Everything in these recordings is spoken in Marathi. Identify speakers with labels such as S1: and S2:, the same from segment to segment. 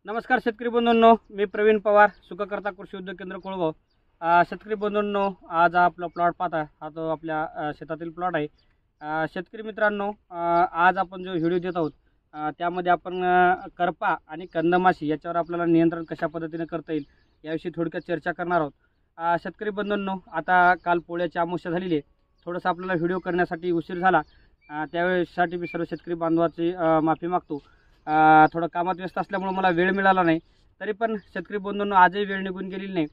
S1: नमस्कार शेतकरी बंधूंनो, मी प्रवीण पवार, सुखकर्ता कृषी उद्योग केंद्र कोळगाव। शेतकरी बंधूंनो, आज आपला प्लॉट पाहता, हा तो आपल्या शेतातील प्लॉट आहे। शेतकरी मित्रांनो, आज आपण जो व्हिडिओ देत आहोत त्यामध्ये आपण करपा आणि कंदमाशी याच्यावर आपल्याला नियंत्रण कशा पद्धतीने करता येईल याविषयी थोडक्यात चर्चा करणार आहोत। शेतकरी बंधूंनो, आता काल पोळ्याची अमावस्या झालेली आहे, थोडंसं आपल्याला व्हिडिओ करण्यासाठी उशीर झाला, त्यावेळेसाठी मी सर्व शेतकरी बांधवाची माफी मागतो। थोडं कामात व्यस्त असल्यामुळे मला वेळ मिळाला नाही, तरी पण शेतकरी बंधूंनो आजही वेळ निघून गेलेली नाही।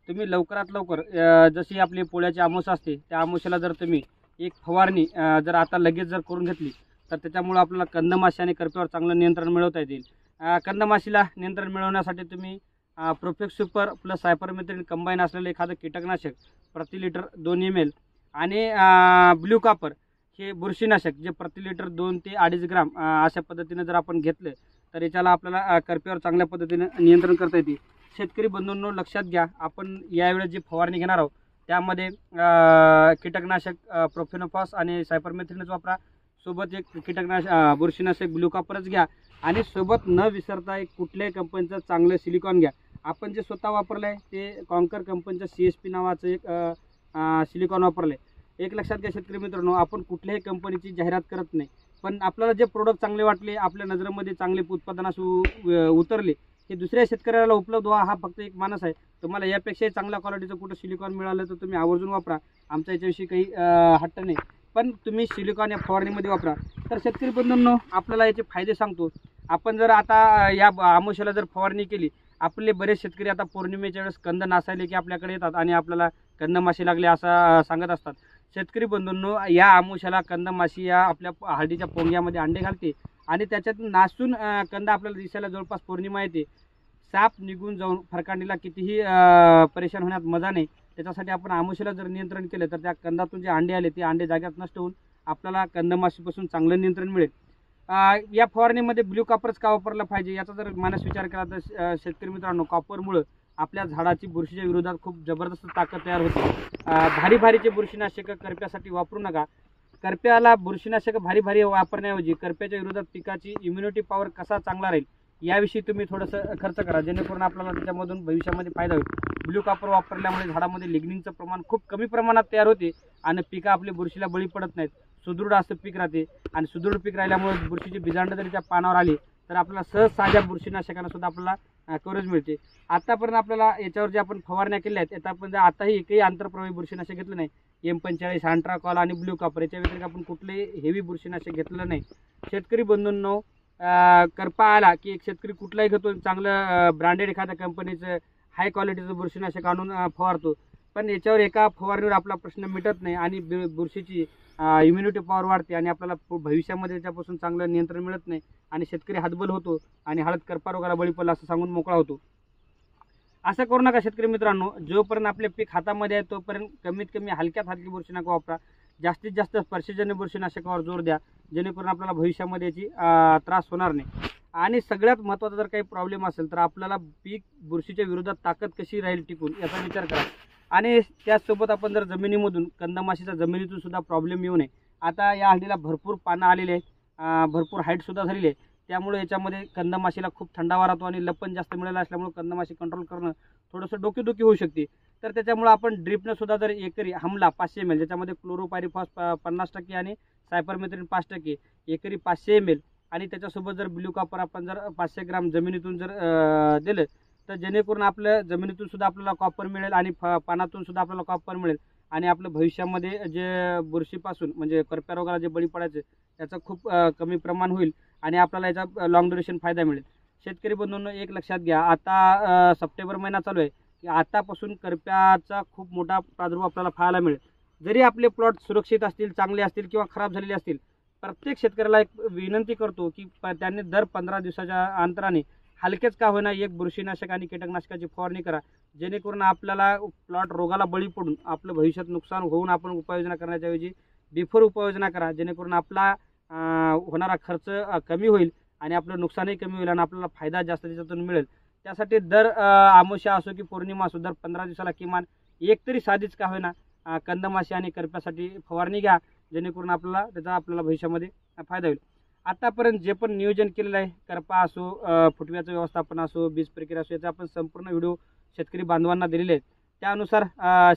S1: तुम्ही लवकरात लवकर जशी आपली पोळ्याची अमावस्या असते त्या अमावस्याला जर तुम्ही एक फवारणी जर आता लगेच जर करून घेतली तर त्याच्यामुळे आपल्याला कंदमाशी आणि करप्यावर चांगलं नियंत्रण मिळवता येईल। कंदमाशीला नियंत्रण मिळवण्यासाठी तुम्ही Profex super plus cypermethrin combine असलेलं एखादं कीटकनाशक प्रति लिटर 2 ml आणि ब्ल्यू कॉपर हे बुरशीनाशक जे प्रति लिटर 2 ते 2.5 ग्राम अशा पद्धतीने जर आपण घेतलं तर याच्याला आपल्याला करप्यावर चांगल्या पद्धतीने नियंत्रण करता येते। शेतकरी बंधूंनो लक्षात घ्या, आपण यावेळेस जी फवारणी घेणार आहोत त्यामध्ये कीटकनाशक प्रोफेनोफॉस आणि सायपरमेथ्रिनच वापरा, सोबत एक कीटकनाशक बुरशीनाशक ब्ल्यू कॉपरच घ्या आणि सोबत न विसरता एक कुठल्याही कंपनीचं चांगलं सिलिकॉन घ्या। आपण जे स्वतः वापरलं आहे ते कॉन्कर कंपनीचं CSP नावाचं एक सिलिकॉन वापरलं आहे। एक लक्षात घ्या शेतकरी मित्रांनो, आपण कुठल्याही कंपनीची जाहिरात करत नाही, पण आपल्याला जे प्रोडक्ट चांगले वाटले, आपल्या नजरेमध्ये चांगले उत्पादनास उतरले, हे दुसऱ्या शेतकऱ्याला उपलब्ध व्हा हा फक्त एक मानस आहे। तुम्हाला यापेक्षाही चांगल्या क्वालिटीचं कुठं सिलिकॉन मिळालं तर तुम्ही आवर्जून वापरा, आमच्या याच्याविषयी काही हट्ट नाही, पण तुम्ही सिलिकॉन या फवारणीमध्ये वापरा। तर शेतकरी बंधूंनो, आपल्याला याचे फायदे सांगतो। आपण जर आता या अमावस्याला जर फवारणी केली, आपले बरेच शेतकरी आता पौर्णिमेच्या वेळेस कंद नासायले की आपल्याकडे येतात आणि आपल्याला कंदमाशी लागले असं सांगत असतात। शेतकरी बंधूंनो, या अमावस्याला कंदमाशी या आपल्या हळदीच्या पोंग्यामध्ये अंडे घालते आणि त्याच्यातून नासून कंद आपल्याला दिसायला जवळपास पौर्णिमा येते। साप निघून जाऊन फरकांडीला कितीही परेशान होण्यात मजा नाही। त्याच्यासाठी आपण अमावस्याला जर नियंत्रण केलं तर त्या कंदातून जे अंडे आले ते अंडे जाग्यात नष्ट होऊन आपल्याला कंदमाशीपासून चांगलं नियंत्रण मिळेल। या फवारणीमध्ये ब्ल्यू कॉपरच का वापरला पाहिजे याचा जर मानस विचार केला तर शेतकरी मित्रांनो, कॉपरमुळे आपल्या झाडाची बुरशीच्या विरोधात खूप जबरदस्त ताकद तयार होते। भारीचे बुरशीनाशक करप्यासाठी वापरू नका। करप्याला बुरशीनाशक भारी वापरण्याऐवजी करप्याच्या विरोधात पिकाची इम्युनिटी पॉवर कसा चांगला राहील याविषयी तुम्ही थोडंसं खर्च करा, जेणेकरून आपल्याला त्याच्यामधून भविष्यामध्ये फायदा होईल। ब्ल्यू कॉपर वापरल्यामुळे झाडामध्ये लिग्निनचं प्रमाण खूप कमी प्रमाणात तयार होते आणि पिकं आपली बुरशीला बळी पडत नाहीत, सुदृढ असं पीक राहते आणि सुदृढ पीक राहिल्यामुळे बुरशीची बीजांड जरी त्या पानावर आली तर आपल्याला सहज साध्या बुरशीनाशकांना सुद्धा आपल्याला कव्हरेज मिळते। आतापर्यंत आपल्याला याच्यावर जे आपण फवारण्या केल्या आहेत त्यात आताही एकही आंतरप्रवाही बुरशीनाशक घेतलं नाही। M45 अँट्राकॉल आणि ब्ल्यू कॉपर याच्या व्यतिरिक्त आपण कुठलेही हेवी बुरशीनाशक घेतलं नाही। शेतकरी बंधूंनो, करपा आला की एक शेतकरी कुठलाही घेतो, चांगलं ब्रँडेड एखाद्या कंपनीचं हाय क्वालिटीचं बुरशीनाशक आणून फवारतो, पण याच्यावर एका फवारणीवर आपला प्रश्न मिटत नाही आणि बुरशीची इम्युनिटी पॉवर वाढते आणि आपल्याला भविष्यामध्ये त्याच्यापासून चांगलं नियंत्रण मिळत नाही आणि शेतकरी हतबल होतो आणि हळद करपा रोगाला बळी पडला असं सांगून मोकळा होतो। असं करू नका शेतकरी मित्रांनो, जोपर्यंत आपले पीक हातामध्ये आहे तोपर्यंत कमीत कमी हलक्यात हलकी बुरशीनाशक वापरा, जास्तीत जास्त स्पर्शजन्य बुरशीनाशकावर जोर द्या, जेणेकरून आपल्याला भविष्यामध्ये याची त्रास होणार नाही। आणि सगळ्यात महत्त्वाचा जर काही प्रॉब्लेम असेल तर आपल्याला पीक बुरशीच्या विरोधात ताकद कशी राहील टिकून याचा विचार करा। आणि त्याचसोबत आपण जर जमिनीमधून कंदमाशीचा जमिनीतून सुद्धा प्रॉब्लेम येऊ नये। आता या हळदीला भरपूर पानं आलेले आहेत, भरपूर हाईटसुद्धा झालेली आहे, त्यामुळे याच्यामध्ये कंदमाशीला खूप थंडावा राहतो आणि लपण जास्त मिळालं असल्यामुळे कंदमाशी कंट्रोल करणं थोडंसं डोकेदुखी होऊ शकते। तर त्याच्यामुळे आपण ड्रिपनं सुद्धा जर एकरी हमला 500 ml, ज्याच्यामध्ये क्लोरोपायरिफॉस 50% आणि सायपरमेथ्रिन 5%, एकरी 500 ml आणि त्याच्यासोबत जर ब्ल्यू कॉपर आपण जर 500 ग्राम जमिनीतून जर दिलं तर जेणेकरून आपल्या जमिनीतून सुद्धा आपल्याला कॉपर मिळेल आणि पानातून सुद्धा आपल्याला कॉपर मिळेल आणि आपलं भविष्यामध्ये जे बुरशीपासून म्हणजे करप्या रोगाला जे बळी पडायचे त्याचं खूप कमी प्रमाण होईल आणि आपल्याला याचा लॉंग ड्युरेशन फायदा मिळेल। शेतकरी बंधूंनो, एक लक्षात घ्या, आता सप्टेंबर महिना चालू आहे की आतापासून करप्याचा खूप मोठा प्रादुर्भाव आपल्याला पाहायला मिळेल। जरी आपले प्लॉट सुरक्षित असतील, चांगले असतील किंवा खराब झालेले असतील, प्रत्येक शेतकऱ्याला एक विनंती करतो की त्यांनी दर 15 दिवसाच्या अंतराने हलकेच का होईना एक बुरशीनाशक आणि कीटकनाशकाची फवारणी करा, जेणेकरून आपल्याला प्लॉट रोगाला बळी पडून आपलं भविष्यात नुकसान होऊन आपण उपाययोजना करण्याच्या ऐवजी बिफोर उपाययोजना करा, जेणेकरून आपला होणारा खर्च कमी होईल आणि आपलं नुकसानही कमी होईल आणि आपल्याला फायदा जास्त त्याच्यातून मिळेल। त्यासाठी दर अमावस्या असो की पौर्णिमा असो, दर 15 दिवसाला किमान एक तरी साधीच का होईना कंदमाशी आणि करप्यासाठी फवारणी घ्या, जेणेकरून आपल्याला भविष्यामध्ये फायदा होईल। आतापर्यंत जे पण नियोजन केलेलं आहे, करपा असो, फुटव्याचं व्यवस्थापन असो, बीज प्रक्रिया असो, याचा आपण संपूर्ण व्हिडिओ शेतकरी बांधवांना दिलेले आहेत. त्यानुसार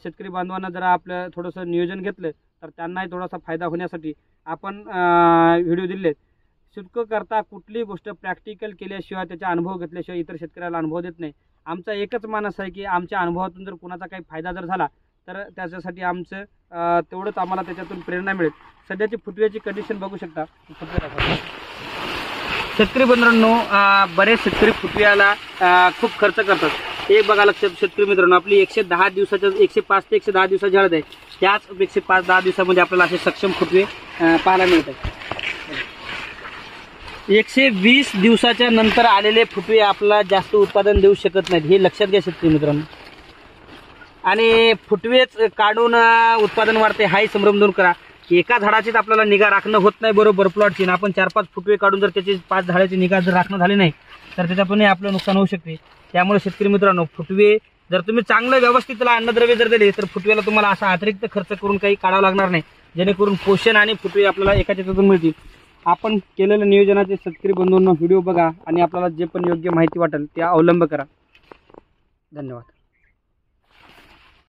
S1: शेतकरी बांधवांना जरा आपलं थोडंसं नियोजन घेतलं तर त्यांनाही थोडासा फायदा होण्यासाठी आपण व्हिडिओ दिले आहेत. शेतकरी कुठलीही गोष्ट प्रॅक्टिकल केल्याशिवाय, त्याचा अनुभव घेतल्याशिवाय इतर शेतकऱ्याला अनुभव देत नाही. आमचा एकच मानस आहे की आमच्या अनुभवातून जर कोणाचा काही फायदा जर झाला तर त्याच्यासाठी आमचं तेवढंच आम्हाला त्याच्यातून प्रेरणा मिळेल. सध्याची फुटव्याची कंडिशन बघू शकता. शेतकरी बंधूंनो, बरेच शेतकरी फुटव्याला खूप खर्च करतात. एक बघा लक्षात शेतकरी मित्रांनो, आपली 110 दिवसाच्या 105 ते 110 दिवसाची हळद आहे. त्याच 105-10 दिवसामध्ये आपल्याला असे सक्षम फुटवे पाहायला मिळतात. 120 दिवसाच्या नंतर आलेले फुटवे आपल्याला जास्त उत्पादन देऊ शकत नाहीत, हे लक्षात घ्या शेतकरी मित्रांनो. आणि फुटवेच काढून उत्पादन वाढते हाही संभ्रम दूर करा. एका झाडाचीच आपल्याला निगा राखणं होत नाही बरोबर प्लॉटची. आपण 4-5 फुटवे काढून जर त्याची 5 झाडाची निगा जर राखणं झाली नाही तर त्याच्यातूनही आपलं नुकसान होऊ शकते. त्यामुळे शेतकरी मित्रांनो, फुटवे जर तुम्ही चांगलं व्यवस्थित त्याला अन्नद्रव्य जर दिले तर फुटवेला तुम्हाला असा अतिरिक्त खर्च करून काही काढावं लागणार नाही, जेणेकरून पोषण आणि फुटवे आपल्याला एकाच याच्यातून मिळतील. आपण केलेल्या नियोजनाचे शेतकरी बंधूंना व्हिडिओ बघा आणि आपल्याला जे पण योग्य माहिती वाटेल ते अवलंब करा. धन्यवाद.